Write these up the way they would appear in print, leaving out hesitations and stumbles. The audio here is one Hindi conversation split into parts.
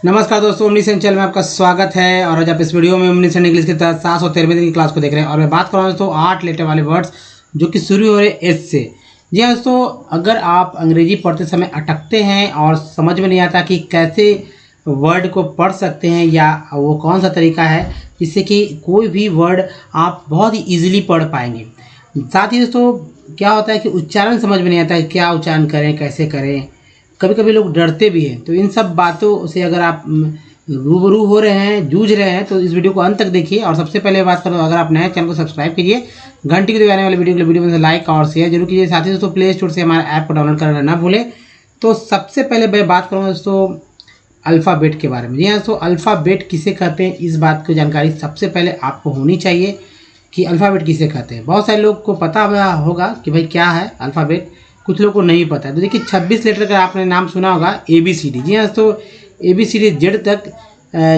नमस्कार दोस्तों, ओमनीसेंट चैनल में आपका स्वागत है। और आज आप इस वीडियो में ओमनीसेंट इंग्लिश के तहत 713वें दिन की क्लास को देख रहे हैं। और मैं बात कर रहा हूँ दोस्तों 8 लेटर वाले वर्ड्स जो कि शुरू हो रहे हैं एस से। जी हाँ दोस्तों, अगर आप अंग्रेजी पढ़ते समय अटकते हैं और समझ में नहीं आता कि कैसे वर्ड को पढ़ सकते हैं या वो कौन सा तरीका है जिससे कि कोई भी वर्ड आप बहुत ही ईजिली पढ़ पाएंगे। साथ ही दोस्तों क्या होता है कि उच्चारण समझ में नहीं आता है, क्या उच्चारण करें, कैसे करें। कभी कभी लोग डरते भी हैं। तो इन सब बातों से अगर आप रूबरू हो रहे हैं, जूझ रहे हैं, तो इस वीडियो को अंत तक देखिए। और सबसे पहले बात करो, अगर आप नए चैनल को सब्सक्राइब कीजिए, घंटी की आने वाले वीडियो में लाइक और शेयर जरूर कीजिए। साथ ही दोस्तों प्ले स्टोर से हमारे ऐप को डाउनलोड करना ना भूलें। तो सबसे पहले मैं बात करूँगा दोस्तों अल्फ़ाबेट के बारे में। जी हाँ दोस्तों, अल्फ़ाबेट किसे कहते हैं इस बात की जानकारी सबसे पहले आपको होनी चाहिए कि अल्फ़ाबेट किसे कहते हैं। बहुत सारे लोग को पता होगा कि भाई क्या है अल्फ़ाबेट, कुछ लोगों को नहीं पता है। तो देखिए 26 लेटर का आपने नाम सुना होगा ABCD। जी हाँ दोस्तों, ABCD जेड तक,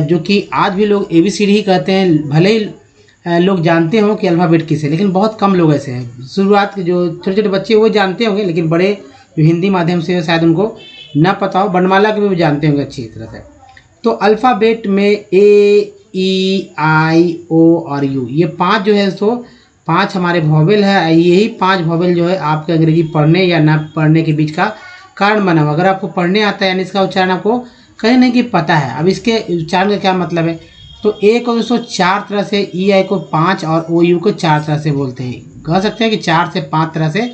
जो कि आज भी लोग ABCD ही कहते हैं। भले ही लोग जानते हो कि अल्फ़ाबेट किसे, लेकिन बहुत कम लोग ऐसे हैं। शुरुआत के जो छोटे छोटे बच्चे वो जानते होंगे, लेकिन बड़े जो हिंदी माध्यम से शायद उनको ना पता हो। वर्णमाला के भी वो जानते होंगे अच्छी तरह से। तो अल्फ़ाबेट में A, E, I, O और U, ये 5 जो है दोस्तों 5 हमारे वॉवेल है। यही 5 वॉवेल जो है आपके अंग्रेजी पढ़ने या ना पढ़ने के बीच का कारण बना हुआ। अगर आपको पढ़ने आता है यानी इसका उच्चारण आपको कहीं नहीं कि पता है। अब इसके उच्चारण का क्या मतलब है, तो A को दोस्तों 4 तरह से, EI को 5 और OU को 4 तरह से बोलते हैं। कह सकते हैं कि 4 से 5 तरह से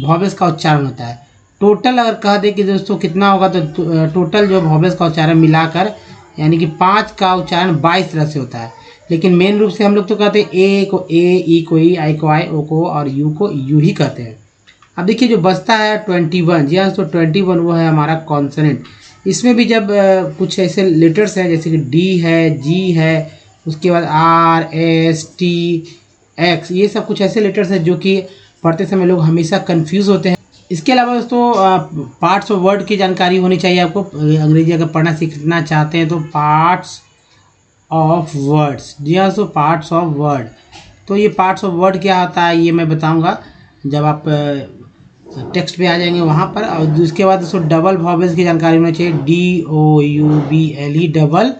वॉवेल्स का उच्चारण होता है। टोटल अगर कह दे कि दोस्तों कितना होगा, तो टोटल जो वॉवेल्स का उच्चारण मिलाकर यानी कि 5 का उच्चारण 22 तरह से होता है। लेकिन मेन रूप से हम लोग तो कहते हैं ए को ए, ई को ई, आई को आई, ओ को और यू को यू ही कहते हैं। अब देखिए जो बचता है 21। जी हाँ दोस्तों 21 वो है हमारा कॉन्सोनेंट। इसमें भी जब कुछ ऐसे लेटर्स हैं जैसे कि डी है, जी है, उसके बाद R, S, T, X, ये सब कुछ ऐसे लेटर्स हैं जो कि पढ़ते समय लोग हमेशा कंफ्यूज होते हैं। इसके अलावा दोस्तों पार्ट्स ऑफ वर्ड की जानकारी होनी चाहिए आपको। अंग्रेजी अगर पढ़ना सीखना चाहते हैं तो पार्ट्स ऑफ वर्ड्स। जी हाँ दोस्तों, पार्ट्स ऑफ वर्ड। तो ये पार्ट्स ऑफ वर्ड क्या होता है ये मैं बताऊंगा जब आप टेक्स्ट पे आ जाएंगे वहाँ पर। और उसके बाद दोस्तों डबल वॉवेल्स की जानकारी होनी चाहिए। DOUBLE, double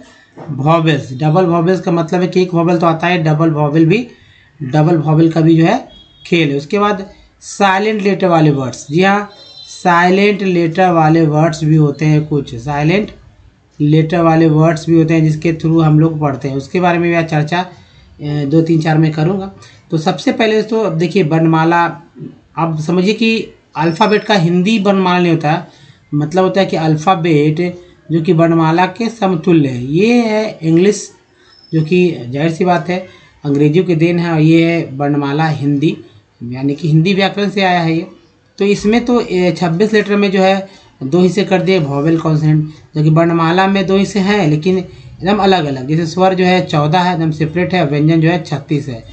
vowels. Double vowels का मतलब है कि एक वॉवेल तो आता है, डबल वॉवेल का भी जो है खेल है। उसके बाद साइलेंट लेटर वाले वर्ड्स। जी हाँ, साइलेंट लेटर वाले वर्ड्स भी होते हैं। कुछ साइलेंट लेटर वाले वर्ड्स भी होते हैं जिसके थ्रू हम लोग पढ़ते हैं। उसके बारे में मैं चर्चा 2, 3, 4 में करूँगा। तो सबसे पहले तो अब देखिए वर्णमाला। आप समझिए कि अल्फ़ाबेट का हिंदी वर्णमाला नहीं होता है, मतलब होता है कि अल्फ़ाबेट जो कि वर्णमाला के समतुल्य है। ये है इंग्लिश, जो कि जाहिर सी बात है अंग्रेजियों के देन है। और ये है वर्णमाला हिंदी, यानी कि हिंदी व्याकरण से आया है ये। तो इसमें तो 26 लेटर में जो है 2 हिस्से कर दिए, वॉवेल कॉन्सोनेंट। जो कि वर्णमाला में 2 हिस्से हैं लेकिन एकदम अलग अलग। जैसे स्वर जो है 14 है, एकदम सेपरेट है। व्यंजन जो है 36 है।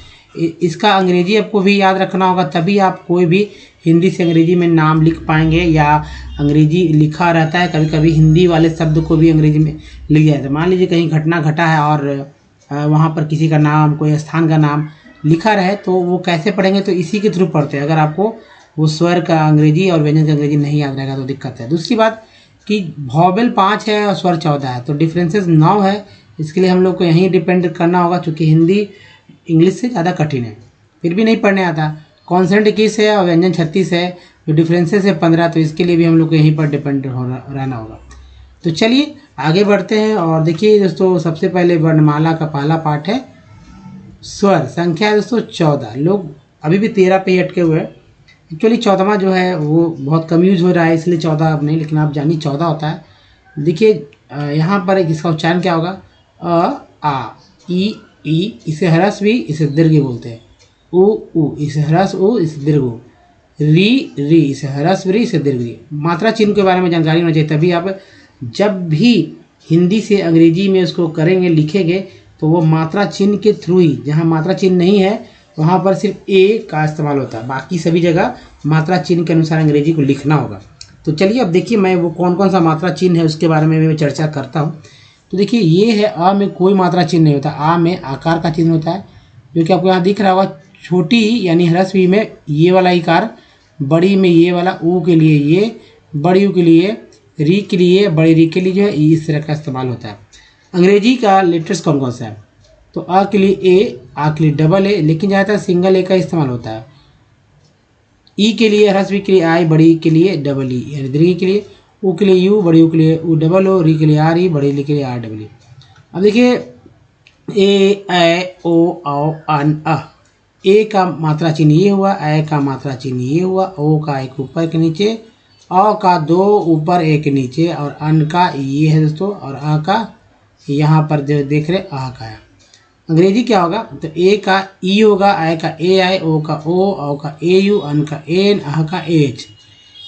इसका अंग्रेजी आपको भी याद रखना होगा, तभी आप कोई भी हिंदी से अंग्रेजी में नाम लिख पाएंगे। या अंग्रेजी लिखा रहता है, कभी कभी हिंदी वाले शब्द को भी अंग्रेजी में लिख जाता है। मान लीजिए कहीं घटना घटा है और वहाँ पर किसी का नाम, कोई स्थान का नाम लिखा रहे, तो वो कैसे पढ़ेंगे, तो इसी के थ्रू पढ़ते हैं। अगर आपको वो स्वर का अंग्रेजी और व्यंजन का अंग्रेजी नहीं याद रहेगा तो दिक्कत है। दूसरी बात कि वॉवेल 5 है और स्वर 14 है, तो डिफरेंसेस 9 है। इसके लिए हम लोग को यहीं डिपेंड करना होगा, क्योंकि हिंदी इंग्लिश से ज़्यादा कठिन है, फिर भी नहीं पढ़ने आता। कॉन्सोनेंट 21 है और व्यंजन 36 है, जो डिफरेंसेस है 15, तो इसके लिए भी हम लोग को यहीं पर डिपेंड रहना होगा। तो चलिए आगे बढ़ते हैं। और देखिए दोस्तों सबसे पहले वर्णमाला का पहला पार्ट है स्वर। संख्या है दोस्तों 14। लोग अभी भी 13 पे ही अटके हुए हैं। एक्चुअली 14वां जो है वो बहुत कम यूज हो रहा है, इसलिए 14 अब नहीं, लेकिन आप जानिए 14 होता है। देखिए यहाँ पर इसका उच्चारण क्या होगा, आ, ई, इसे ह्रस्व ई, इसे दीर्घ बोलते हैं। उ, इसे ह्रस्व उ, इसे दीर्घ उ। री, इसे ह्रस्व री, इसे दीर्घ री। मात्रा चिन्ह के बारे में जानकारी होनी चाहिए, तभी आप जब भी हिंदी से अंग्रेजी में उसको करेंगे, लिखेंगे, तो वो मात्रा चिन्ह के थ्रू ही। जहाँ मात्रा चिन्ह नहीं है वहाँ पर सिर्फ ए का इस्तेमाल होता है, बाकी सभी जगह मात्रा चिन्ह के अनुसार अंग्रेजी को लिखना होगा। तो चलिए अब देखिए मैं वो कौन कौन सा मात्रा चिन्ह है उसके बारे में मैं चर्चा करता हूँ। तो देखिए ये है अ में कोई मात्रा चिन्ह नहीं होता। आ में आकार का चिन्ह होता है, जो कि आपको यहाँ दिख रहा होगा। छोटी यानी ह्रस्व में ये वाला इकार, बड़ी में ये वाला, ऊ के लिए ये, बड़ी ऊ के लिए री के लिए, बड़े री के लिए जो है इस तरह का इस्तेमाल होता है। अंग्रेजी का लेटर्स कौन कौन सा है? तो अ के लिए ए, आ के लिए डबल ए, लेकिन ज़्यादातर सिंगल ए का इस्तेमाल होता है। ई के लिए, ह्रस्व ई के लिए आई, बड़ी ई के लिए डबल ई, यानी दीर्घ के लिए ऊ के लिए यू, बड़ी यू के लिए ऊ डबल ओ, री के लिए आर ई, बड़ी ली के लिए आर डबल ई। अब देखिए ए, ऐ, ओ, औ, अन, अ। ए का मात्रा चिन्ह ये हुआ, ऐ का मात्रा चिन्ह ये हुआ, ओ का एक ऊपर एक नीचे, औ का दो ऊपर एक नीचे, और अन का ये है दोस्तों, और अ का यहाँ पर जो देख रहे आ का है। अंग्रेजी क्या होगा? तो ए का ई होगा, ऐ का ए आई, ओ का ओ, औ का ए यू, अन का एन, अह का एच।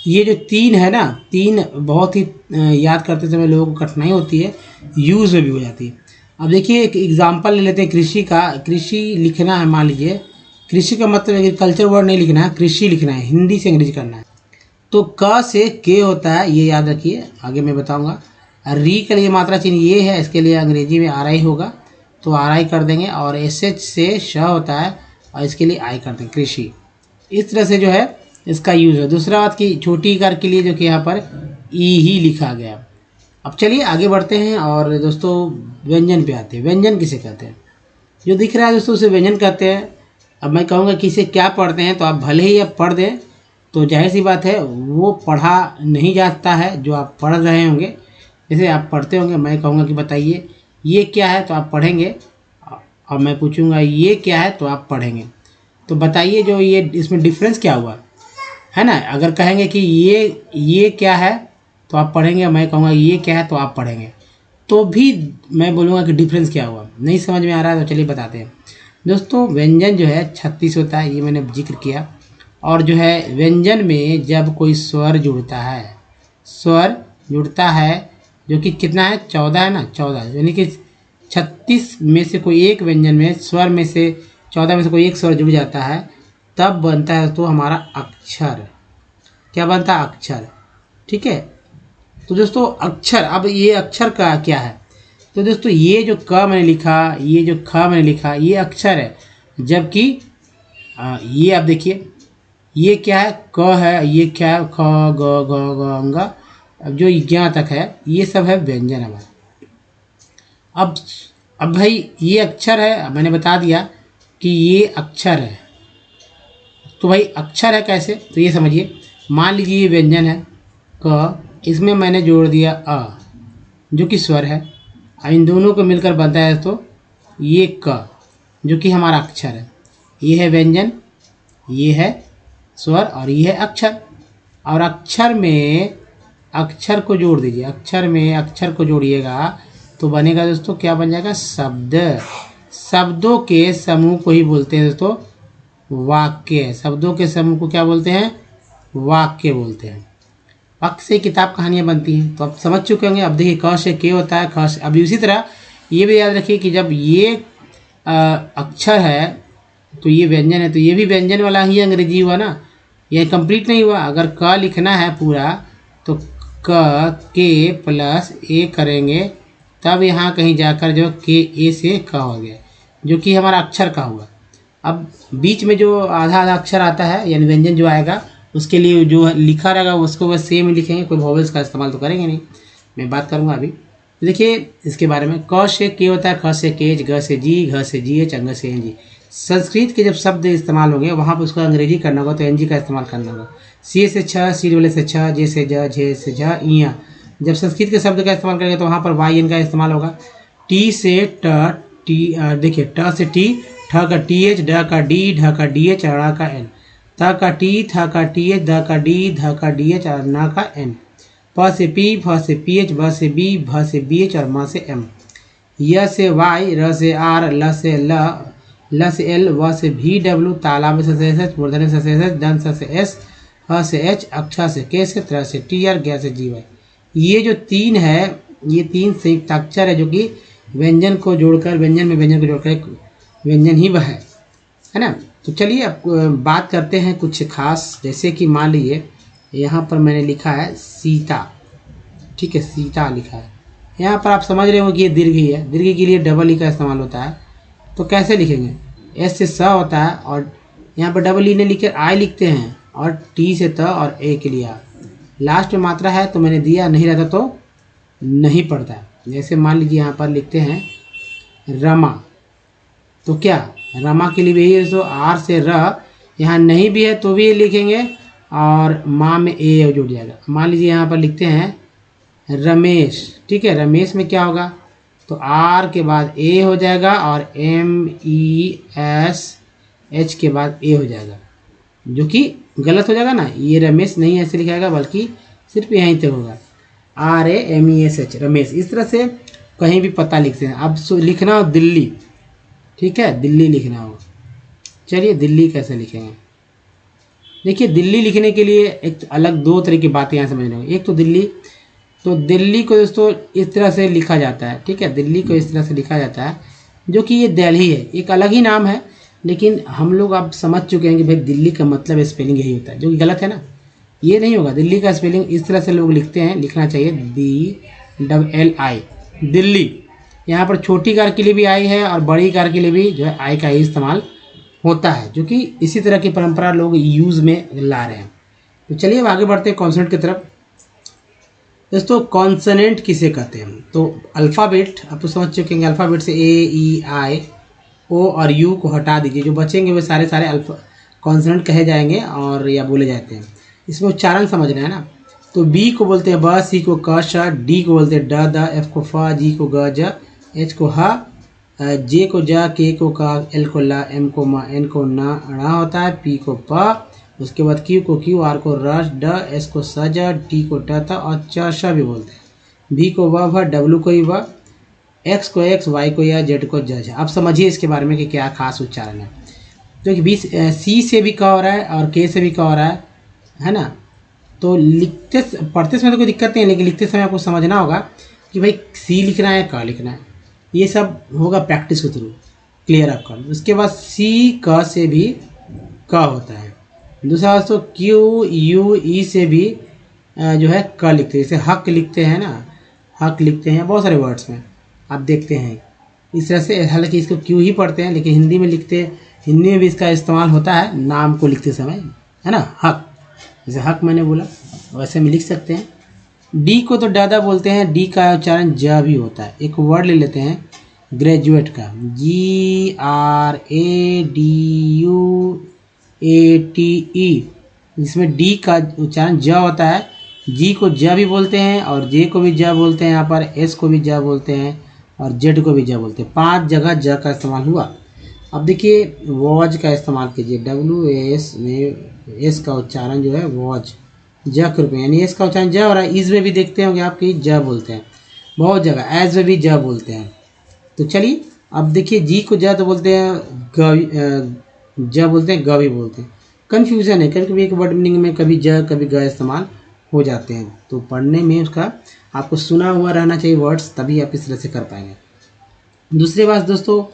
ये जो तीन है ना, तीन बहुत ही याद करते समय लोगों को कठिनाई होती है, यूज में भी हो जाती है। अब देखिए एक एग्जाम्पल ले लेते हैं कृषि का। कृषि लिखना है, मान लीजिए कृषि का मतलब एग्रीकल्चर वर्ड नहीं लिखना है, कृषि लिखना है, हिंदी से अंग्रेजी करना है। तो क से के होता है, ये याद रखिए, आगे मैं बताऊंगा। री के लिए मात्रा चिन्ह ये है, इसके लिए अंग्रेजी में आर आई होगा, तो आर आई कर देंगे। और एस एच से श होता है, और इसके लिए आई कर देंगे, कृषि। इस तरह से जो है इसका यूज है। दूसरा बात की छोटी इकार के लिए जो कि यहाँ पर ई ही लिखा गया। अब चलिए आगे बढ़ते हैं और दोस्तों व्यंजन पे आते हैं। व्यंजन किसे कहते हैं? जो दिख रहा है दोस्तों उसे व्यंजन कहते हैं। अब मैं कहूँगा कि इसे क्या पढ़ते हैं, तो आप भले ही आप पढ़ दें तो जाहिर सी बात है वो पढ़ा नहीं जाता है जो आप पढ़ रहे होंगे। जैसे आप पढ़ते होंगे, मैं कहूँगा कि बताइए ये क्या है, तो आप पढ़ेंगे, और मैं पूछूंगा ये क्या है, तो आप पढ़ेंगे। तो बताइए जो ये इसमें डिफरेंस क्या हुआ है ना। अगर कहेंगे कि ये क्या है तो आप पढ़ेंगे, मैं कहूँगा ये क्या है तो आप पढ़ेंगे, तो भी मैं बोलूँगा कि डिफरेंस क्या हुआ। नहीं समझ में आ रहा है तो चलिए बताते हैं दोस्तों। व्यंजन जो है 36 होता है, ये मैंने जिक्र किया। और जो है व्यंजन में जब कोई स्वर जुड़ता है, स्वर जुड़ता है जो कि कितना है, 14 है ना, 14, यानी कि 36 में से कोई एक व्यंजन में स्वर में से 14 में से कोई एक स्वर जुड़ जाता है, तब बनता है तो हमारा अक्षर। क्या बनता है? अक्षर। ठीक है। तो दोस्तों अक्षर, अब ये अक्षर का क्या है? तो दोस्तों ये जो क मैंने लिखा, ये जो ख मैंने लिखा, ये अक्षर है। जबकि ये आप देखिए ये क्या है, क है, ये क्या है, ख ग घ ग अंग, अब जो यहाँ तक है ये सब है व्यंजन हमारा। अब भाई ये अक्षर है, मैंने बता दिया कि ये अक्षर है। तो भाई अक्षर है कैसे, तो ये समझिए। मान लीजिए ये व्यंजन है क, इसमें मैंने जोड़ दिया अ जो कि स्वर है। अब इन दोनों को मिलकर बनता है तो ये क जो कि हमारा अक्षर है। ये है व्यंजन, ये है स्वर, और ये है अक्षर। और अक्षर में अक्षर को जोड़ दीजिए, अक्षर में अक्षर को जोड़िएगा तो बनेगा दोस्तों, क्या बन जाएगा? शब्द। शब्दों के समूह को ही बोलते हैं दोस्तों वाक्य। शब्दों के समूह को क्या बोलते हैं? वाक्य बोलते हैं। वाक्य से किताब कहानियाँ बनती हैं। तो आप समझ चुके होंगे। अब देखिए क से के होता है, ख से। अब इसी तरह ये भी याद रखिए कि जब ये अक्षर है तो ये व्यंजन है, तो ये भी व्यंजन वाला ही अंग्रेजी हुआ ना, ये कंप्लीट नहीं हुआ। अगर क लिखना है पूरा तो क के प्लस ए करेंगे, तब यहाँ कहीं जाकर जो के ए से क हो गया, जो कि हमारा अक्षर का हुआ। अब बीच में जो आधा आधा अक्षर आता है यानी व्यंजन जो आएगा, उसके लिए जो लिखा रहेगा उसको बस सेम ही लिखेंगे, कोई वॉवेल्स का इस्तेमाल तो करेंगे नहीं। मैं बात करूँगा अभी। देखिए इसके बारे में। क से के होता है, ख से केच, ग से जी, घ से जी एच, अंग से एन जी। संस्कृत के जब शब्द इस्तेमाल होंगे वहाँ पर उसको अंग्रेजी करना होगा तो एन जी का इस्तेमाल करना होगा। सी से छ, सी वाले से छ, जे से ज, झे से झ, इया। जब संस्कृत के शब्द का इस्तेमाल करेंगे तो वहाँ पर वाई एन का इस्तेमाल होगा। टी से ट, टी देखिए ट से टी, ठ का टी एच, ड का डी, ढ का डी एच, ड़ का एन, त का टी, थ का टी एच, द का डी, ध का डी एच, और न का एन। प से पी, फ से पी एच, ब से बी, भ से बी एच, और म से एम। य से वाई, र से आर, ल से ल, ल से एल, व से भी डब्ल्यू, ताला में से एस, मूर्धन्य से एस, दंत से एस, ह से एच, अक्षा से के से, त्र से टी आर, ज्ञ से जी वाई। ये जो तीन है, ये तीन संयुक्त अक्षर है जो कि व्यंजन को जोड़कर, व्यंजन में व्यंजन को जोड़कर एक व्यंजन ही वह है ना। तो चलिए अब बात करते हैं कुछ खास। जैसे कि मान लीजिए यहाँ पर मैंने लिखा है सीता, ठीक है, सीता लिखा है। यहाँ पर आप समझ रहे हो कि ये दीर्घ ही है। दीर्घ के लिए डबल ई का इस्तेमाल होता है। तो कैसे लिखेंगे? एस से स होता है और यहाँ पर डबल ई ने लिखे आई लिखते हैं, और टी से त और ए के लिए आ। लास्ट में मात्रा है तो मैंने दिया, नहीं रहता तो नहीं पड़ता। जैसे मान लीजिए यहाँ पर लिखते हैं रमा, तो क्या रमा के लिए भी है, तो आर से र यहाँ नहीं भी है तो भी लिखेंगे और माँ में ए जुड़ जाएगा। मान लीजिए यहाँ पर लिखते हैं रमेश, ठीक है, रमेश में क्या होगा, तो आर के बाद ए हो जाएगा और MESH के बाद ए हो जाएगा, जो कि गलत हो जाएगा ना, ये रमेश नहीं ऐसे लिखाएगा बल्कि सिर्फ यहीं तक होगा, RAMESH रमेश। इस तरह से कहीं भी पता लिखते हैं। अब लिखना हो दिल्ली, ठीक है, दिल्ली लिखना हो। चलिए दिल्ली कैसे लिखेंगे, देखिए दिल्ली लिखने के लिए एक अलग दो तरह की बातें यहाँ समझने होंगी। एक तो दिल्ली को दोस्तों इस तरह से लिखा जाता है, ठीक है, दिल्ली को इस तरह से लिखा जाता है, जो कि ये दिल्ली है, एक अलग ही नाम है, लेकिन हम लोग अब समझ चुके हैं कि भाई दिल्ली का मतलब स्पेलिंग यही होता है, जो कि गलत है ना, ये नहीं होगा। दिल्ली का स्पेलिंग इस तरह से लोग लिखते हैं, लिखना चाहिए DLLI दिल्ली। यहाँ पर छोटी कार के लिए भी आई है और बड़ी कार के लिए भी जो है आई का ही इस्तेमाल होता है, जो कि इसी तरह की परंपरा लोग यूज़ में ला रहे हैं। तो चलिए अब आगे बढ़ते हैं कॉन्सोनेंट की तरफ। दोस्तों कॉन्सोनेंट किसे कहते हैं, तो अल्फ़ाबेट आप तो समझ चुके हैं, अल्फ़ाबेट से A, E, I, O और U को हटा दीजिए, जो बचेंगे वो सारे कॉन्सोनेंट कहे जाएंगे और या बोले जाते हैं। इसमें उच्चारण समझना है ना, तो B को बोलते हैं ब, C को क, श, D को बोलते हैं ड, द, F को फ, G को ग, ज, H को ह, J को ज, K को क, L को ल, M को म, N को न, ण होता है, P को प, उसके बाद Q को Q, R को र, ड, S को स, ज, T को ट, त और च, श भी बोलते हैं। V को व, भ, W को व, X को X, Y को या, Z को ज। अब समझिए इसके बारे में कि क्या खास उच्चारण है। तो C से भी क हो रहा है और K से भी क हो रहा है ना, तो लिखते पढ़ते समय तो कोई दिक्कत नहीं है, लेकिन लिखते समय आपको समझना होगा कि भाई सी लिखना है क लिखना है, ये सब होगा प्रैक्टिस के थ्रू क्लियर आपका। उसके बाद सी क से भी क होता है। दूसरा दोस्तों क्यू यू ई से भी जो है क लिखते हैं, जैसे हक लिखते हैं ना, हक लिखते हैं बहुत सारे वर्ड्स में आप देखते हैं इस तरह से। हालांकि इसको क्यू ही पढ़ते हैं, लेकिन हिंदी में लिखते, हिंदी में भी इसका इस्तेमाल होता है नाम को लिखते समय, है ना, हक, जैसे हक मैंने बोला वैसे में लिख सकते हैं। डी को तो डादा बोलते हैं, डी का उच्चारण ज भी होता है। एक वर्ड ले लेते हैं ग्रेजुएट का, GRADUATE, जिसमें डी का उच्चारण ज होता है। जी को ज भी बोलते हैं और जे को भी ज बोलते हैं, यहाँ पर एस को भी ज बोलते हैं और जेड को भी ज बोलते हैं। 5 जगह ज का इस्तेमाल हुआ। अब देखिए वॉज का इस्तेमाल कीजिए, WAS में एस का उच्चारण जो है वॉज, ज के रूप में, यानी एस का उच्चारण ज हो रहा है। इस में भी देखते होंगे आपकी ज बोलते हैं बहुत जगह, एज में भी ज बोलते हैं। तो चलिए अब देखिए जी को ज तो बोलते हैं, ज बोलते हैं, ग भी बोलते हैं। कन्फ्यूज़न है, कभी कभी एक वर्ड मीनिंग में कभी ज कभी ग इस्तेमाल हो जाते हैं, तो पढ़ने में उसका आपको सुना हुआ रहना चाहिए वर्ड्स, तभी आप इस तरह से कर पाएंगे। दूसरी बात दोस्तों,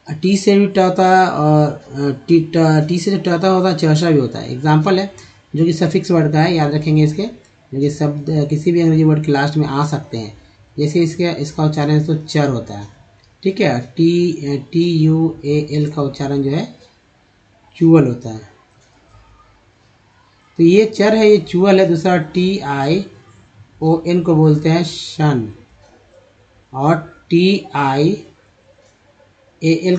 टी से भी ट होता है और टी से जो ट होता है चर्चा भी होता है। एग्जाम्पल है जो कि सफिक्स वर्ड का है, याद रखेंगे इसके, जो कि शब्द किसी भी अंग्रेजी वर्ड के लास्ट में आ सकते हैं। जैसे इसका उच्चारण तो चर होता है, ठीक है, TUAL का उच्चारण जो है चुअल होता है, तो ये चर है, ये चुअल है। दूसरा TION को बोलते हैं शन और TIAL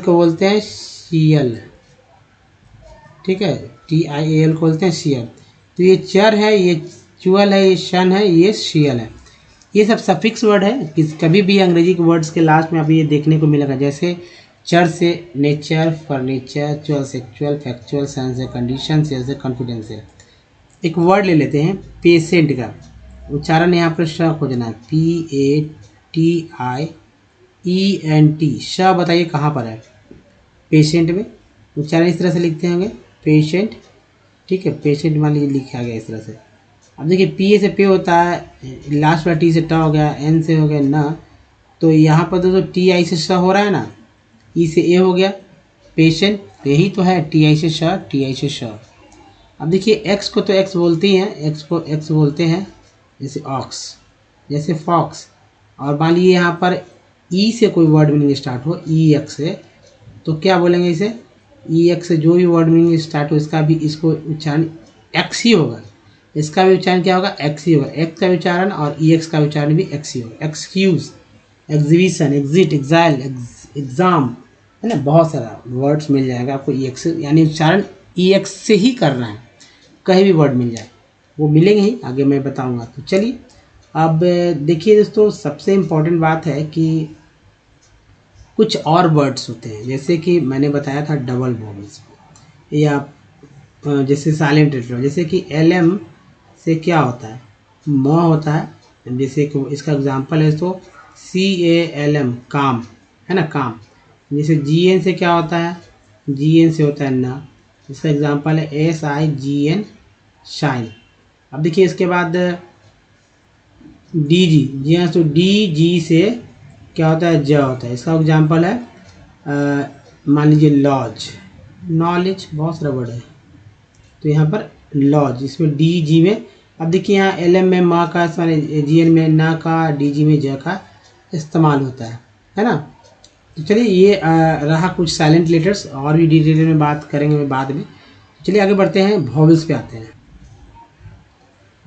को बोलते हैं शियल, ठीक है, TIAL को बोलते हैं शियल। तो ये चर है, ये चुअल है, ये शन है, ये शियल है। ये सब सफिक्स वर्ड है, कभी भी अंग्रेजी के वर्ड्स के लास्ट में आप ये देखने को मिलेगा। जैसे चर से नेचर, फर्नीचर, चुअल से एक्चुअल, फैक्चुअल, सन से कंडीशन, से कॉन्फिडेंशियल। एक वर्ड ले लेते हैं पेशेंट का उच्चारण, यहाँ पर श खोजना है, PATIENT। श बताइए कहाँ पर है, पेशेंट में। उच्चारण इस तरह से लिखते होंगे पेशेंट, ठीक है, पेशेंट मान लीजिए लिखा गया इस तरह से। अब देखिए पी से पे होता है, लास्ट वाला टी से ट हो गया, एन से हो गया न, तो यहाँ पर दोस्तों TI से श हो रहा है ना, ई से ए हो गया, पेशेंट, यही तो है, TI से श, TI से श। अब देखिए एक्स को तो एक्स बोलते हैं, एक्स को एक्स बोलते हैं, जैसे ऑक्स, जैसे फॉक्स। और मान लीजिए यहाँ पर ई से कोई वर्ड मीनिंग स्टार्ट हो, EX से, तो क्या बोलेंगे इसे, EX से जो भी वर्ड मीनिंग स्टार्ट हो इसका भी इसको उच्चारण एक्स ही होगा। इसका भी उच्चारण क्या होगा, एक्स ही होगा। एक्स का उच्चारण और ई एक्स का उच्चारण भी एक्स ही होगा। Excuse, exhibition, exit, exile, exam, है ना, बहुत सारा वर्ड्स मिल जाएगा आपको ई एक्स, यानी उच्चारण ई एक्स से ही करना है। कहीं भी वर्ड मिल जाए वो मिलेंगे ही, आगे मैं बताऊंगा। तो चलिए अब देखिए दोस्तों, सबसे इम्पोर्टेंट बात है कि कुछ और वर्ड्स होते हैं, जैसे कि मैंने बताया था डबल वॉवल्स, या जैसे साइलेंट लेटर, जैसे कि एल एम से क्या होता है, म होता है। जैसे कि इसका एग्जांपल है तो CALM, काम, है ना, काम। जैसे GN से क्या होता है, GN से होता है ना, इसका एग्जांपल है SIGN, शाइन। अब देखिए इसके बाद DG, जी हाँ, तो DG से क्या होता है, ज होता है। इसका एग्जांपल है मान लीजिए लॉज, नॉलेज, बहुत सारा वर्ड है, तो यहाँ पर लॉज, इसमें DG में। अब देखिए यहाँ LM में माँ का, GN में ना का, DG में ज का इस्तेमाल होता है ना। तो चलिए ये रहा कुछ साइलेंट लेटर्स, और भी डिटेल में बात करेंगे बाद में। चलिए आगे बढ़ते हैं, वॉवेल्स पे आते हैं।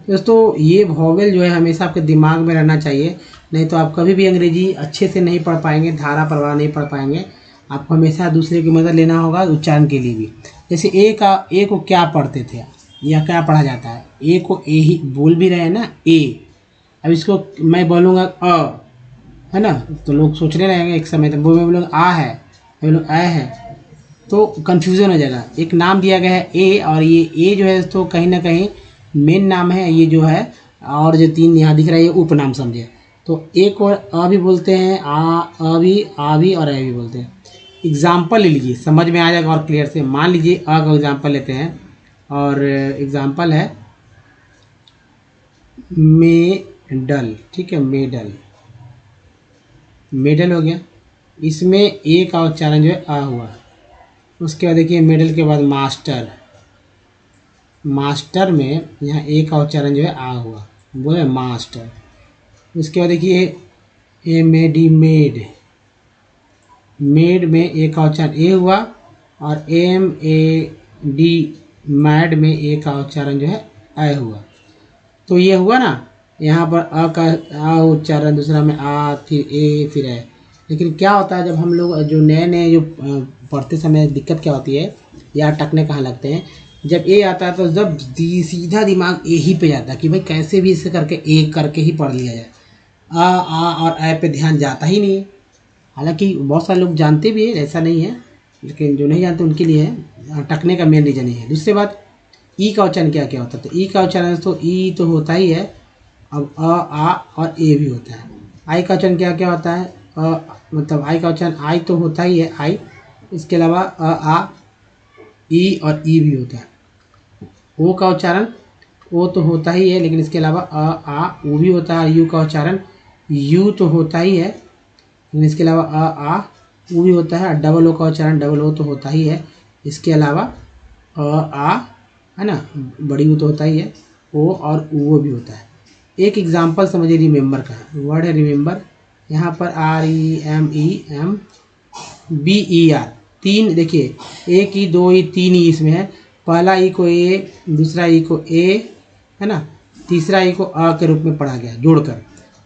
दोस्तों ये वॉवेल जो है हमेशा आपके दिमाग में रहना चाहिए, नहीं तो आप कभी भी अंग्रेजी अच्छे से नहीं पढ़ पाएंगे, धारा प्रवाह नहीं पढ़ पाएंगे। आपको हमेशा दूसरे की मदद लेना होगा उच्चारण के लिए भी। जैसे ए को क्या पढ़ते थे या क्या पढ़ा जाता है, ए को ए ही बोल भी रहे हैं ना, ए। अब इसको मैं बोलूँगा है ना, तो लोग सोचने लगेंगे एक समय तक, वो मैं बोलूँगा आ है, मैं बोलूँगा ए है, तो कन्फ्यूज़न हो जाएगा। एक नाम दिया गया है ए, और ये ए जो है तो कहीं ना कहीं मेन नाम है ये जो है, और जो 3 यहाँ दिख रहा है ये उपनाम समझे। तो एक को अ भी बोलते हैं, आ भी और ए भी बोलते हैं। एग्जाम्पल ले लीजिए, समझ में आ जाएगा और क्लियर से। मान लीजिए अ का एग्जाम्पल लेते हैं, और एग्जाम्पल है मेडल, ठीक है, मेडल, मेडल हो गया। इसमें ए का उच्चारण जो है आ हुआ। उसके बाद देखिए मेडल के बाद मास्टर, मास्टर में यहाँ ए का उच्चारण जो है आ हुआ, वो है मास्टर। उसके बाद देखिए मेड, मेड में ए का उच्चारण ए हुआ, और MAD, मैड में ए का उच्चारण जो है आ हुआ। तो ये हुआ ना, यहाँ पर अ का आ उच्चारण, दूसरा में आ, फिर ए, फिर ए। लेकिन क्या होता है जब हम लोग जो नए जो पढ़ते समय दिक्कत क्या होती है, या अटकने कहाँ लगते हैं, जब ए आता है तो जब सीधा दिमाग ए ही पे जाता है कि भाई कैसे भी इसे करके ए करके ही पढ़ लिया जाए। आ और ए पे ध्यान जाता ही नहीं है। हालांकि बहुत सारे लोग जानते भी है, ऐसा नहीं है, लेकिन जो नहीं जानते उनके लिए है, अटकने का मेन रीजन ही है। दूसरी बात, ई का उच्चारण क्या क्या होता है, तो ई का उच्चारण तो ई तो होता ही है, अब आ और ए भी होता है। आई का उच्चारण क्या क्या होता है, मतलब आई का उच्चारण आई तो होता ही है, आई, इसके अलावा आ, ई और ई भी होता है। ओ का उच्चारण ओ तो होता ही है, लेकिन इसके अलावा आ ऊ भी होता है। यू का उच्चारण यू तो होता ही है, लेकिन इसके अलावा आ ऊ भी होता है। डबल ओ का उच्चारण डबल ओ तो होता ही है, इसके अलावा आ, है ना, बड़ी ऊ तो होता ही है, ओ और ऊ भी होता है। एक एग्जाम्पल समझिए रिमेंबर का, वर्ड है रिमेंबर, यहाँ पर REMEMBER, 3 देखिए, एक ई, 2 ई, 3 ई इसमें है। पहला ई को ए, दूसरा ई को ए, है ना, तीसरा ई को अ के रूप में पढ़ा गया जोड़कर।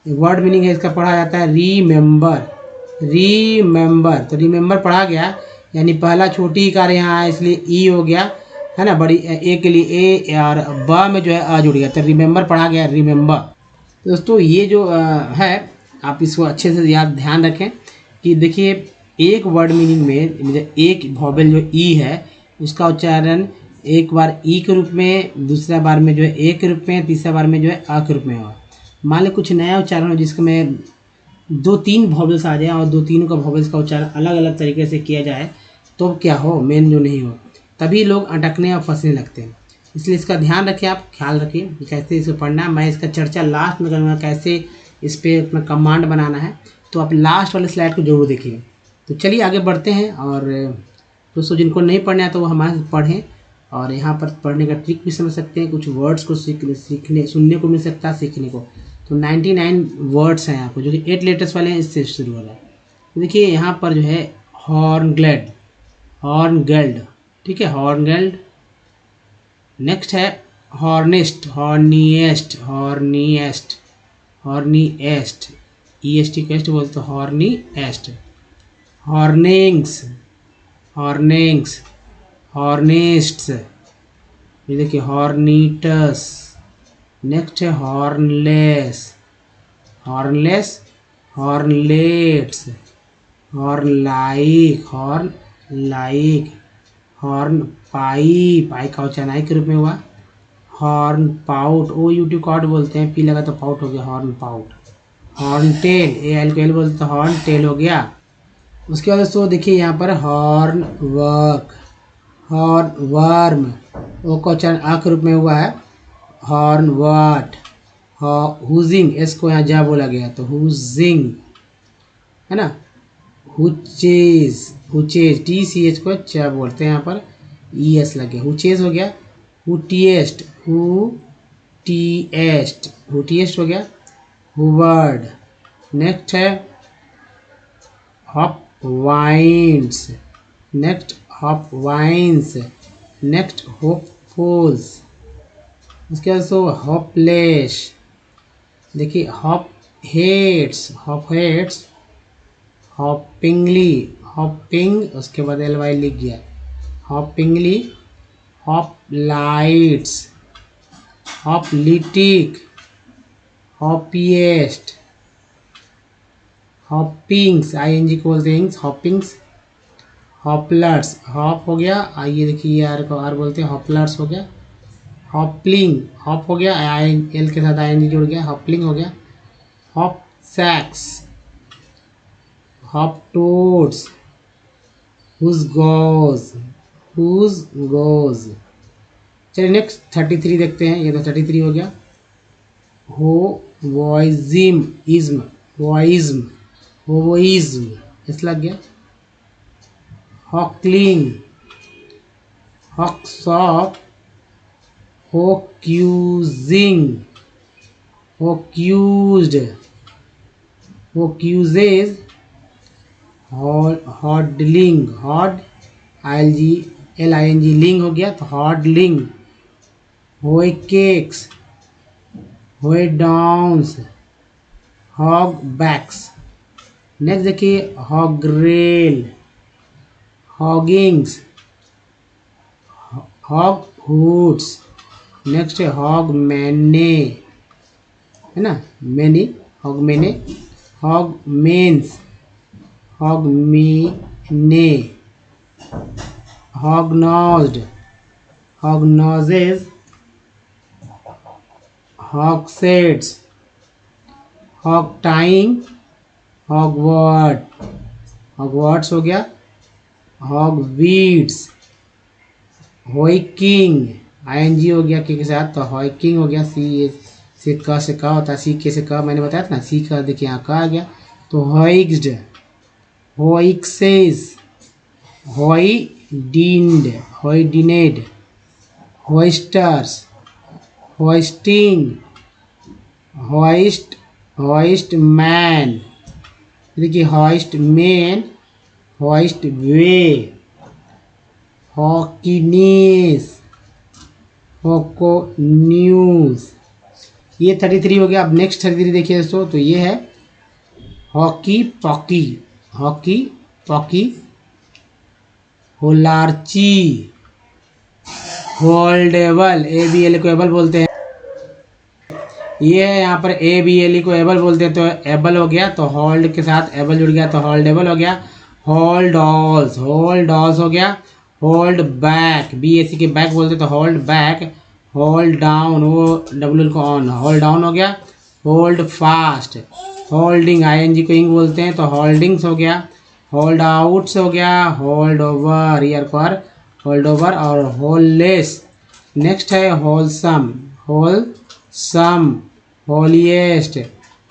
वर्ड मीनिंग है इसका, पढ़ा जाता है रीमेंबर, रीमेंबर। तो रिमेंबर पढ़ा गया, यानी पहला छोटी इकार यहाँ है इसलिए ई हो गया, है ना, बड़ी ए के लिए ए, और ब में जो है अ जुड़ गया, तो रिमेंबर पढ़ा गया, रिमेंबर। दोस्तों ये जो है, आप इसको अच्छे से याद ध्यान रखें कि देखिए एक वर्ड मीनिंग में एक वॉवेल जो ई है उसका उच्चारण एक बार ई के रूप में, दूसरा बार में जो है ए के रूप में, तीसरा बार में जो है अ के रूप में हुआ। मान लो कुछ नया उच्चारण हो जिसमें 2-3 वॉवेल्स आ जाए और 2-3 का वॉवेल्स का उच्चारण अलग अलग तरीके से किया जाए, तो क्या हो, मेन जो नहीं हो, तभी लोग अटकने और फंसने लगते हैं। इसलिए इसका ध्यान रखें, आप ख्याल रखिए कि कैसे इसे पढ़ना है। मैं इसका चर्चा लास्ट में करूँगा, कैसे इस पर अपना कमांड बनाना है, तो आप लास्ट वाले स्लाइड को जरूर देखिए। तो चलिए आगे बढ़ते हैं, और दोस्तों जिनको नहीं पढ़ना है तो वो हमारे साथ पढ़ें, और यहाँ पर पढ़ने का ट्रिक भी समझ सकते हैं, कुछ वर्ड्स को सीखने सुनने को मिल सकता है, सीखने को। तो 99 वर्ड्स हैं आपको, जो कि 8 लेटर्स वाले हैं, इससे शुरू हो रहा है। तो देखिए यहाँ पर जो है हॉर्नग्लेड, ठीक है, हॉर्नग्लेड। नेक्स्ट है हॉर्नेस्ट, हॉर्नीएस्ट, हॉर्नीएस्ट, हॉर्नीएस्ट, ईएसटी केस्ट बोलते हैं, हॉर्नीएस्ट। हॉर्निंग्स, हॉर्निंग्स, हॉर्निस्ट्स, ये देखिए हॉर्नीटस। नेक्स्ट है hornless, hornless, hornlets, hornlike, hornpipe, I का उच्चारण आई के रूप में हुआ। हॉर्न पाउट, ओ यूट्यूब कॉट बोलते हैं, पी लगा तो पाउट हो गया, hornpout. Horntail, A L को एल बोलते तो हॉर्न टेल हो गया। उसके बाद दोस्तों देखिए यहाँ पर हॉर्न वर्क, हॉर्न वर्म, ओ का उच्चारण आ के रूप में हुआ है, हॉर्न वाट। हुजिंग, एस को यहाँ जा बोला गया तो हुजिंग है ना। हुचेज, हुचेज, टी सी एच को च बोलते हैं, यहाँ पर ई एस लगे, हुचेज हो गया। हुटीएस्ट, हुटीएस्ट, हुटीएस्ट हो गया। हुवर्ड। नेक्स्ट है hop vines, next hop vines. Next hopefuls. उसके बाद सो हॉपलेस। देखिए hopheads, hopheads, hopingly, hoping, उसके बाद एल वाई लिख गया, hopingly. Hoplites, hoplitic, hoppiest, hoppings, I N G को बोलते हैं हॉपिंग्स। हॉपलर्स, हॉप हो गया, आइए देखिए आर को आर बोलते हैं, हॉपलर्स हो गया। हॉपलिंग, हॉप हो गया, आई एल के साथ आई एन जी जुड़ गया, हॉपलिंग हो गया। Hopsacks, hoptoads, hoosegow, hoosegow. चलिए नेक्स्ट 33 देखते हैं, ये तो 33 हो गया। हो वॉइजिम, इज्म, वॉइज्म, होइज्म, इस लग गया। Hockling, hockshop, hocusing, hocused, hocuses. हॉडलिंग, hod I L G L I N G ling हो गया तो हॉडलिंग। होए केक्स, होए डाउन्स, हॉग बैक्स। नेक्स्ट देखिए hogrel, hoggings, hog hoods. Next है हॉग मैने, है ना, मैनी, hogmanay. Hogmanes, hogmane. Hognosed, hognoses. Hogsheads, hog time, hog word, hog words हो गया। Hogweeds, hoicking, I N G हो गया के साथ तो होइकिंग हो गया। सी से क से का होता है, सी के से का, मैंने बताया था ना, सी का देखिए यहाँ का आ गया तो होइक्स्ड, होइक्सेस, होइडिन्ड, होइडिनेड। होइस्टर्स, होइस्टिंग, होइस्ट, होइस्ट मैन। देखिए होइस्ट मैन, होइस्ट वे। हॉकीनीस, होको न्यूज़। ये 33 हो गया। अब नेक्स्ट 33 देखिए दोस्तों, तो ये है hokey pokey, hokey pokey. Holarchy, holdable, A B L को एबल बोलते हैं, ये है यहाँ पर ए बी एल को एबल बोलते हैं तो एबल हो गया तो होल्ड के साथ एबल जुड़ गया तो होल्डेबल हो गया। होल्ड ऑल्स, होल्ड ऑल्स हो गया। Hold back, B A C K back बोलते तो होल्ड बैक। होल्ड डाउन, वो डब्ल्यू को ऑन, होल्ड डाउन हो गया। Hold fast, holding, I N G को इंग बोलते हैं तो होल्डिंग्स हो गया। होल्ड आउट्स हो गया। होल्ड ओवर, ईयर पर होल्ड ओवर। और होललेस। नेक्स्ट है होलसम, होलसम, हॉलीएस्ट,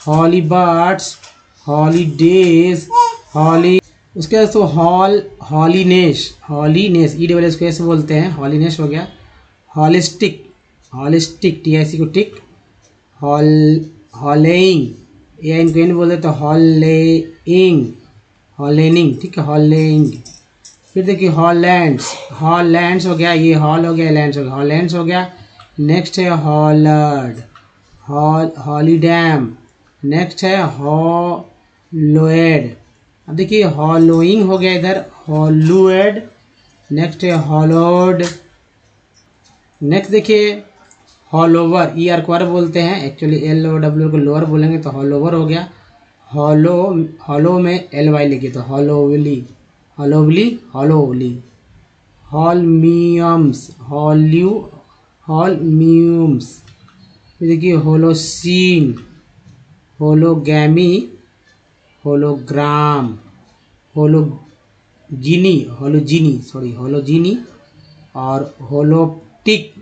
हॉली बर्ड्स, हॉलीडेज, हॉली। उसके बाद तो हॉल, हॉलीनेस, हॉलीनेस, ई डबल एस को ऐसे बोलते हैं, हॉलीनेस हो गया। हॉलिस्टिक, हॉलिस्टिक, टी आई सी को टिक। हॉल, हॉलेइंग, ए एन को एन बोलते तो हॉलेइंग, हॉलेनिंग, ठीक है, हॉलेइंग। फिर देखिए हॉलैंड्स, हॉलैंड्स हो गया, ये हॉल हो गया, लैंड्स हो गया, हॉलैंड्स हो गया। नेक्स्ट है हॉलर्ड, हॉलीडैम। नेक्स्ट है हॉलोएड। अब देखिए हॉलोइंग हो गया इधर, हॉलोएड। नेक्स्ट है हॉलोड। नेक्स्ट देखिए हॉलोवर, ई आर को आर बोलते हैं, एक्चुअली एल ओ डब्ल्यू को लोअर बोलेंगे तो हॉलोवर हो गया। हॉलो, हॉलो में एल वाई लिखिए तो हॉलोवली, हॉलोवली, हॉलोवली। हॉलमियम्स, हॉलम्यूम्स। देखिए होलोसीन, होलोगैमी, होलोग्राम, होलोजीनी और होलोप्टिक।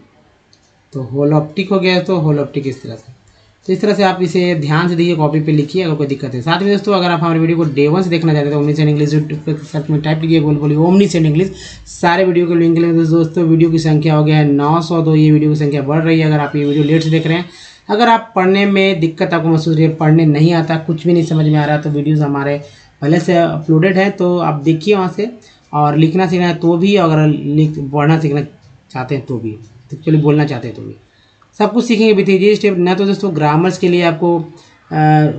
तो होलोप्टिक हो गया, तो होलोप्टिक इस तरह से। तो इस तरह से आप इसे ध्यान से देखिए, कॉपी पे लिखिए अगर कोई दिक्कत है। साथ में दोस्तों अगर आप हमारे वीडियो को डे 1 से देखना चाहते हैं तो ओमनीसेंट इंग्लिश यूट्यूब पे सर्च में टाइप कीजिए, बोलिए ओमनीसेंट इंग्लिश। सारे वीडियो के लिंक लेंगे दोस्तों। वीडियो की संख्या हो गया है 900, तो ये वीडियो की संख्या बढ़ रही है अगर आप ये वीडियो लेट से देख रहे हैं। अगर आप पढ़ने में दिक्कत आपको महसूस रही है, पढ़ने नहीं आता, कुछ भी नहीं समझ में आ रहा, तो वीडियोज़ हमारे पहले से अपलोडेड है, तो आप देखिए वहाँ से। और लिखना सीखना है तो भी, अगर पढ़ना सीखना चाहते हैं तो भी, तो चलिए बोलना चाहते हैं तो भी, सब कुछ सीखेंगे विथ इजी स्टेप। ना तो दोस्तों ग्रामर्स के लिए आपको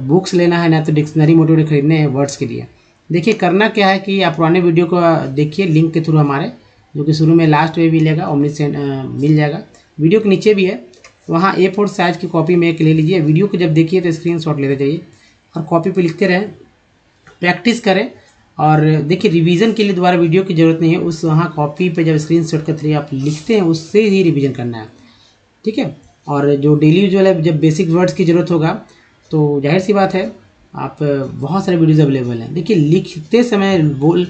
बुक्स लेना है, ना तो डिक्शनरी मोटिव खरीदने हैं वर्ड्स के लिए। देखिए करना क्या है कि आप पुराने वीडियो को देखिए लिंक के थ्रू हमारे, जो कि शुरू में लास्ट में भी मिलेगा, ओमनीसेंट मिल जाएगा, वीडियो के नीचे भी है। वहाँ A4 साइज की कॉपी में एक ले लीजिए। वीडियो को जब देखिए तो स्क्रीनशॉट लेते जाइए और कॉपी पे लिखते रहें, प्रैक्टिस करें। और देखिए रिवीजन के लिए दोबारा वीडियो की ज़रूरत नहीं है, उस वहाँ कॉपी पे जब स्क्रीनशॉट के थ्रू आप लिखते हैं उससे ही रिवीजन करना है, ठीक है। और जो डेली यूजुअल है, जब बेसिक वर्ड्स की ज़रूरत होगा तो जाहिर सी बात है आप बहुत सारे वीडियोज़ अवेलेबल हैं। देखिए लिखते समय बोल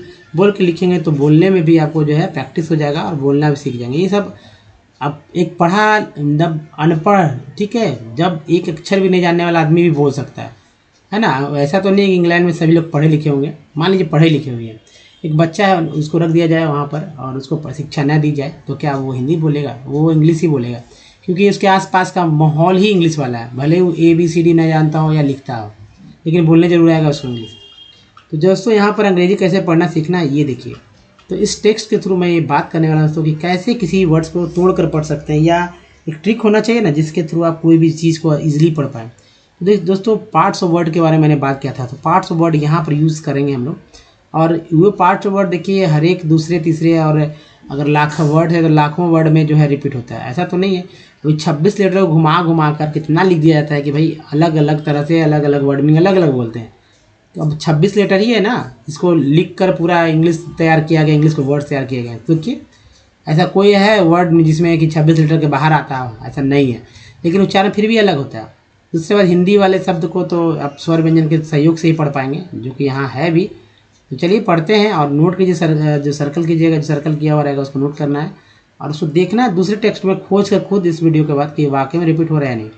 के लिखेंगे तो बोलने में भी आपको जो है प्रैक्टिस हो जाएगा और बोलना भी सीख जाएंगे। ये सब अब एक पढ़ा जब अनपढ़, ठीक है, जब एक अक्षर भी नहीं जानने वाला आदमी भी बोल सकता है ना। ऐसा तो नहीं कि इंग्लैंड में सभी लोग पढ़े लिखे होंगे, मान लीजिए पढ़े लिखे हुए हैं, एक बच्चा है उसको रख दिया जाए वहाँ पर और उसको शिक्षा न दी जाए तो क्या वो हिंदी बोलेगा? वो इंग्लिश ही बोलेगा, क्योंकि उसके आसपास का माहौल ही इंग्लिश वाला है। भले वो ABCD ना जानता हो या लिखता हो, लेकिन बोलने जरूर आएगा उसको इंग्लिश। तो दोस्तों यहाँ पर अंग्रेजी कैसे पढ़ना सीखना है ये देखिए। तो इस टेक्स्ट के थ्रू मैं ये बात करने वाला हूँ दोस्तों कि कैसे किसी वर्ड्स को तोड़ कर पढ़ सकते हैं, या एक ट्रिक होना चाहिए ना जिसके थ्रू आप कोई भी चीज़ को ईजिली पढ़ पाएँ। तो दोस्तों पार्ट्स ऑफ वर्ड के बारे में मैंने बात किया था, तो पार्ट्स ऑफ वर्ड यहाँ पर यूज़ करेंगे हम लोग। और वो पार्ट्स ऑफ वर्ड देखिए हर एक दूसरे तीसरे, और अगर लाखों वर्ड है तो लाखों वर्ड में जो है रिपीट होता है, ऐसा तो नहीं है। वही 26 लेटर को घुमा घुमा कर कितना लिख दिया जाता है कि भाई अलग अलग तरह से अलग अलग वर्ड में अलग अलग बोलते हैं। तो अब 26 लेटर ही है ना, इसको लिख कर पूरा इंग्लिश तैयार किया गया, इंग्लिश को वर्ड तैयार किए गए। तो देखिए ऐसा कोई है वर्ड जिसमें कि 26 लेटर के बाहर आता हो, ऐसा नहीं है, लेकिन उच्चारण फिर भी अलग होता है। दूसरे बाद हिंदी वाले शब्द को तो आप स्वर व्यंजन के सहयोग से ही पढ़ पाएंगे, जो कि यहाँ है भी। तो चलिए पढ़ते हैं और नोट कीजिए, जो सर्कल कीजिएगा, जो सर्कल किया हुआ रहेगा उसको नोट करना है और उसको देखना है दूसरे टेक्स्ट में खोज कर खुद इस वीडियो के बाद कि वाकई में रिपीट हो रहा है नहीं।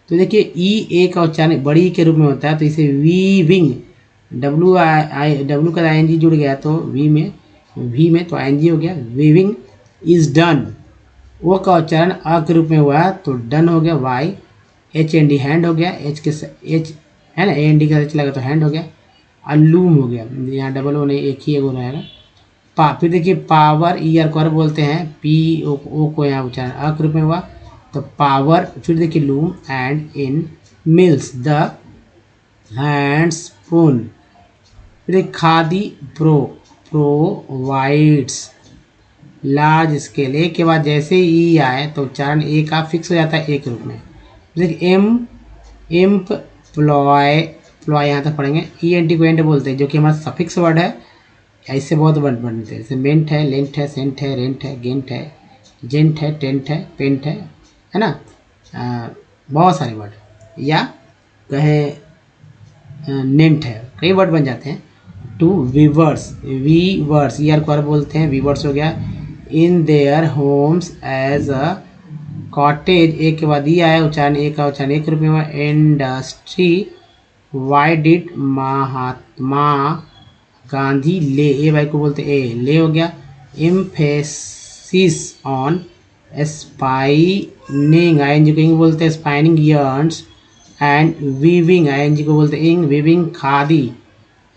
तो देखिए E A का उच्चारण बड़ी के रूप में होता है, तो इसे वीविंग, डब्ल्यू का ING जुड़ गया तो वी में तो ING हो गया, वीविंग इज डन। ओ का उच्चारण अ के रूप में हुआ तो डन हो गया, HND हैंड हो गया, H है ना, AND का चला गया तो हैंड हो गया, अल्लूम हो गया, यहाँ डबल ओ नहीं एक ही एगो रहेगा। फिर देखिए पावर, ER को बोलते हैं, PO को यहाँ उच्चारण अ के रूप में हुआ तो पावर। फिर देखिए loom and in mills the hand spoon. फिर खादी प्रोवाइड्स लार्ज स्केल। ए के बाद जैसे ही आए तो उच्चारण ए का फिक्स हो जाता है ए के रूप में। देखिए प्लॉय यहाँ तक पढ़ेंगे। ENT को एंड बोलते हैं, जो कि हमारा सफिक्स वर्ड है। ऐसे बहुत वर्ड बनते हैं, जैसे मेंट है, लेंट है, सेंट है, रेंट है, गेंट है, जेंट है, टेंट है, पेंट है ना, बहुत सारे वर्ड, या कहें नेंट है, कई वर्ड बन जाते हैं। टू वीवर्स, ER को बोलते हैं, वीवर्स हो गया। In their homes as a cottage, एक के बाद आया उच्चारण ए का उच्चारण एक रूप में हुआ। Industry, why did Mahatma Gandhi ले, ए वाई को बोलते ए ले हो गया। एम्फेसिस ऑन स्पाइनिंग, ING को इंग बोलते हैं, spinning yearns and weaving, ING को बोलते हैं इंग, वीविंग खादी।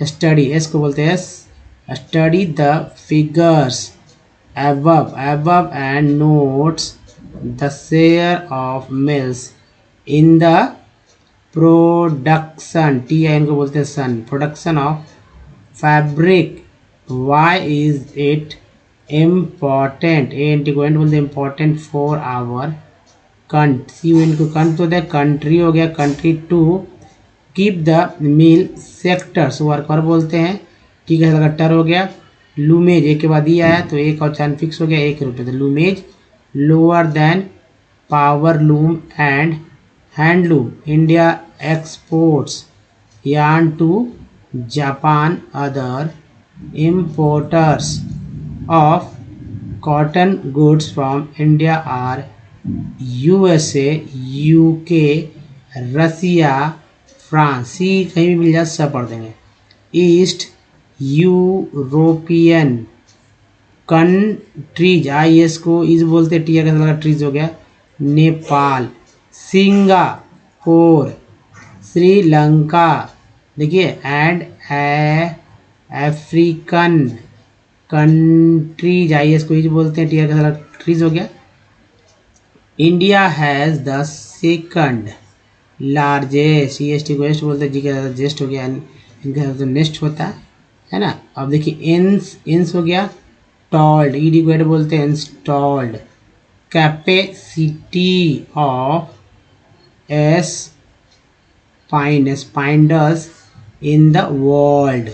स्टडी, एस को बोलते हैं study the figures. above and notes the share of mills in the production, T I N को बोलते हैं sun, production of fabric, why is it important, A N T को एंड बोलते हैं important for our count, C U N को कंट तो द कंट्री हो गया, country to keep the mill sectors, worker बोलते हैं, ठीक है लगटर हो गया, लूमेज एक के बाद ही आया तो एक और चांद फिक्स हो गया 1 रुपये, तो loomage lower than power loom and handloom, India exports yarn to Japan, other importers of cotton goods from India are USA, UK, Russia, France, सी कहीं भी मिल जाए सब पढ़ देंगे, east European countries, I S को इज बोलते, टी का लगा ट्रीज हो गया, नेपाल, सिंगापुर, श्रीलंका, देखिए and African countries, I S को इज बोलते हैं, टी का लगा ट्रीज हो गया, India has the second largest, C S T को वेस्ट बोलते हैं, जी का जेस्ट हो गया, इनका तो नेक्स्ट होता है ना। अब देखिए इंस हो गया, टॉल्ड, ई डी को बोलते हैं installed, capacity of spiders in the world.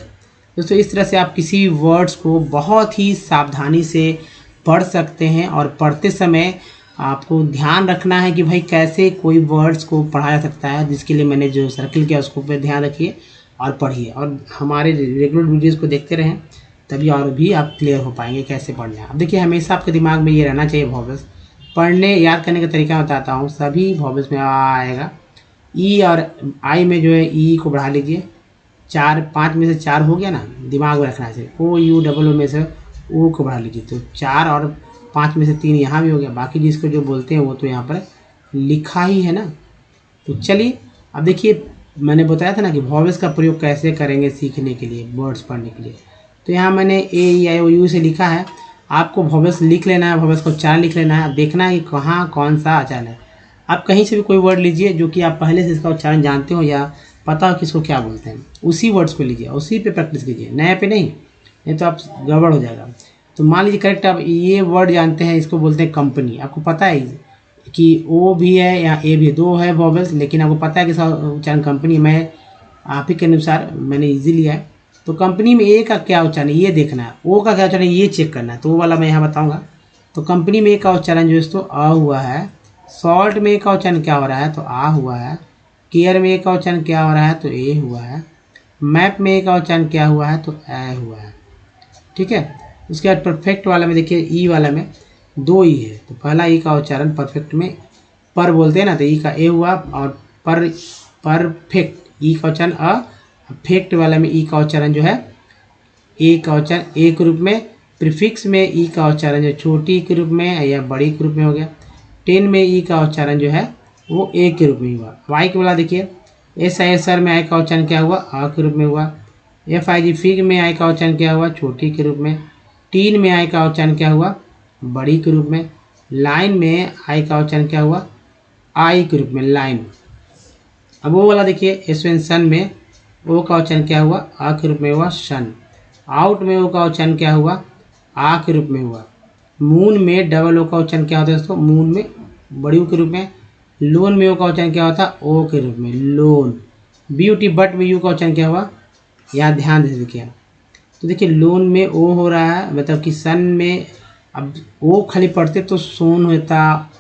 दोस्तों इस तरह से आप किसी भी वर्ड्स को बहुत ही सावधानी से पढ़ सकते हैं, और पढ़ते समय आपको ध्यान रखना है कि भाई कैसे कोई वर्ड्स को पढ़ाया सकता है, जिसके लिए मैंने जो सर्किल किया उसको पे ध्यान रखिए और पढ़िए, और हमारे रेगुलर वीडियोस को देखते रहें, तभी और भी आप क्लियर हो पाएंगे कैसे पढ़ना है। अब देखिए हमेशा आपके दिमाग में ये रहना चाहिए, वॉवेल्स पढ़ने याद करने का तरीका बताता हूँ, सभी वॉवेल्स में आएगा, ई और आई में जो है ई को बढ़ा लीजिए, 4-5 में से 4 हो गया ना, दिमाग में रखना है, ओ यू डबल ओ में से ओ को बढ़ा लीजिए, तो 4 और 5 में से 3 यहाँ भी हो गया, बाकी जिसको जो बोलते हैं वो तो यहाँ पर लिखा ही है ना। तो चलिए अब देखिए मैंने बताया था ना कि वॉवेल्स का प्रयोग कैसे करेंगे सीखने के लिए, वर्ड्स पढ़ने के लिए, तो यहाँ मैंने ए ई आई ओ यू से लिखा है, आपको वॉवेल्स लिख लेना है, वॉवेल्स को उच्चारण लिख लेना है, देखना है कि कहाँ कौन सा उच्चारण है। आप कहीं से भी कोई वर्ड लीजिए जो कि आप पहले से इसका उच्चारण जानते हो या पता हो किसको क्या बोलते हैं, उसी वर्ड्स को लीजिए, उसी पे प्रैक्टिस कीजिए, नए पे नहीं तो आप गड़बड़ हो जाएगा। तो मान लीजिए करेक्ट आप ये वर्ड जानते हैं, इसको बोलते हैं कंपनी, आपको पता है कि ओ भी है या ए भी, 2 है वॉवेल्स, लेकिन आपको पता है कि उच्चारण कंपनी, मैं आप ही के अनुसार मैंने इजी लिया है, तो कंपनी में ए का क्या उच्चारण ये देखना है, ओ का क्या उच्चारण ये चेक करना है, तो वो वाला मैं यहाँ बताऊँगा। तो कंपनी में ए का उच्चारण जो है तो अ हुआ है, सॉल्ट में ए का उच्चारण क्या हो रहा है तो आ हुआ है, केयर में ए का उच्चारण क्या हो रहा है तो ए हुआ है, मैप में ए का उच्चारण क्या हुआ है तो ए हुआ है, ठीक है। उसके बाद परफेक्ट वाला में देखिए ई वाला में 2 ई है, तो पहला ई का उच्चारण परफेक्ट में पर बोलते हैं ना, तो ई का ए हुआ, और परफेक्ट ई का उच्चारण अ, फेक्ट वाला में ई का उच्चारण जो है ए का उच्चारण ए के रूप में, प्रीफिक्स में ई का उच्चारण जो छोटी के रूप में या बड़ी के रूप में हो गया, 10 में ई का उच्चारण जो है वो ए के रूप में हुआ। वाई के वाला देखिए एस आई एस आर में आई का उच्चारण क्या हुआ आ के रूप में हुआ, एफ आई जी फिग में आई का उच्चारण क्या हुआ छोटी के रूप में, टीन में आई का उच्चारण क्या हुआ बड़ी के रूप में, लाइन में आई का उच्चारण क्या हुआ आई के रूप में लाइन। अब वो वाला देखिए एसवेंसन में ओ का उच्चारण क्या हुआ आ के रूप में हुआ सन, आउट में ओ का उच्चारण क्या हुआ आ के रूप में हुआ, मून में डबल ओ का उच्चारण क्या होता है दोस्तों मून में बड़ी ओ के रूप में, लोन में ओ का उच्चारण क्या होता है ओ के रूप में लोन, ब्यूटी बट में यू का उच्चारण क्या हुआ यहाँ ध्यान दे देखिए, तो देखिए लोन में ओ हो रहा है, मतलब कि सन में अब ओ खाली पढ़ते तो सोन होता,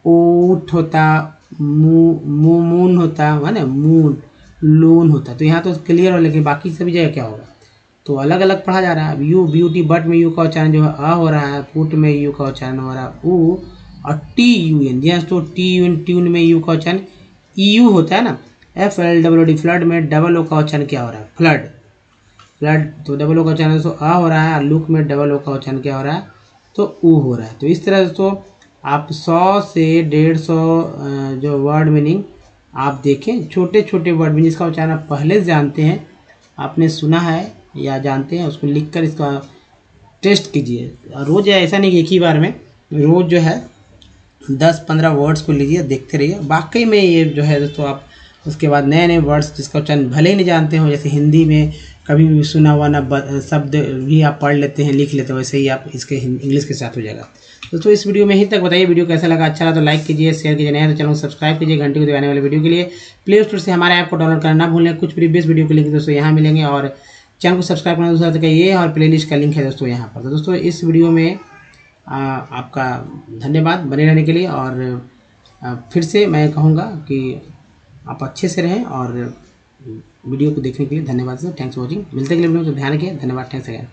ओट होता, मून होता है ना, मून लोन होता, तो यहाँ तो क्लियर हो, लेकिन बाकी सभी जगह क्या होगा तो अलग अलग पढ़ा जा रहा है। अब यू ब्यूटी बट में यू का उच्चारण जो है अ हो रहा है, पुट में यू का उच्चारण हो रहा है ऊ, और टी यू एन जहाँ तो टी यू एन ट्यून में यू का उच्चारण ई यू होता है ना, F L W D flood में डबल ओ का उच्चारण क्या हो रहा है फ्लड, फ्लड तो डबल ओ का उच्चारण तो अ हो रहा है, लुक में डबल ओ का उच्चारण क्या हो रहा है तो ऊ हो रहा है। तो इस तरह से आप 100 से 150 जो वर्ड मीनिंग आप देखें, छोटे छोटे वर्ड मीनिंग जिसका उच्चारण आप पहले से जानते हैं, आपने सुना है या जानते हैं, उसको लिखकर इसका टेस्ट कीजिए रोज़, ऐसा नहीं कि एक ही बार में, रोज़ जो है 10-15 वर्ड्स को लीजिए, देखते रहिए। वाकई में ये जो है दोस्तों, आप उसके बाद नए नए वर्ड्स जिसका उच्चारण भले ही नहीं जानते हो, जैसे हिंदी में कभी भी सुना हुआ ना शब्द भी आप पढ़ लेते हैं, लिख लेते हो, वैसे ही आप इसके इंग्लिश के साथ हो जाएगा। दोस्तों इस वीडियो में यहीं तक। बताइए वीडियो कैसा लगा, अच्छा लगा तो लाइक कीजिए, शेयर कीजिए, नया तो चैनल को सब्सक्राइब कीजिए घंटे को दबाने वाले वीडियो के लिए। प्ले स्टोर से हमारे ऐप को डाउनलोड करना ना भूलें। कुछ प्रीवियस वीडियो के लिंक दोस्तों यहाँ मिलेंगे, और चैनल को सब्सक्राइब करना दूसरा तरीका ये, और प्लेलिस्ट का लिंक है दोस्तों यहाँ पर। तो दोस्तों इस वीडियो में आपका धन्यवाद बने रहने के लिए, और फिर से मैं कहूँगा कि आप अच्छे से रहें, और वीडियो को देखने के लिए धन्यवाद सर। Thanks for watching. मिलते अगले वीडियो में, तो ध्यान रखिए। धन्यवाद, थैंक्स अगेन।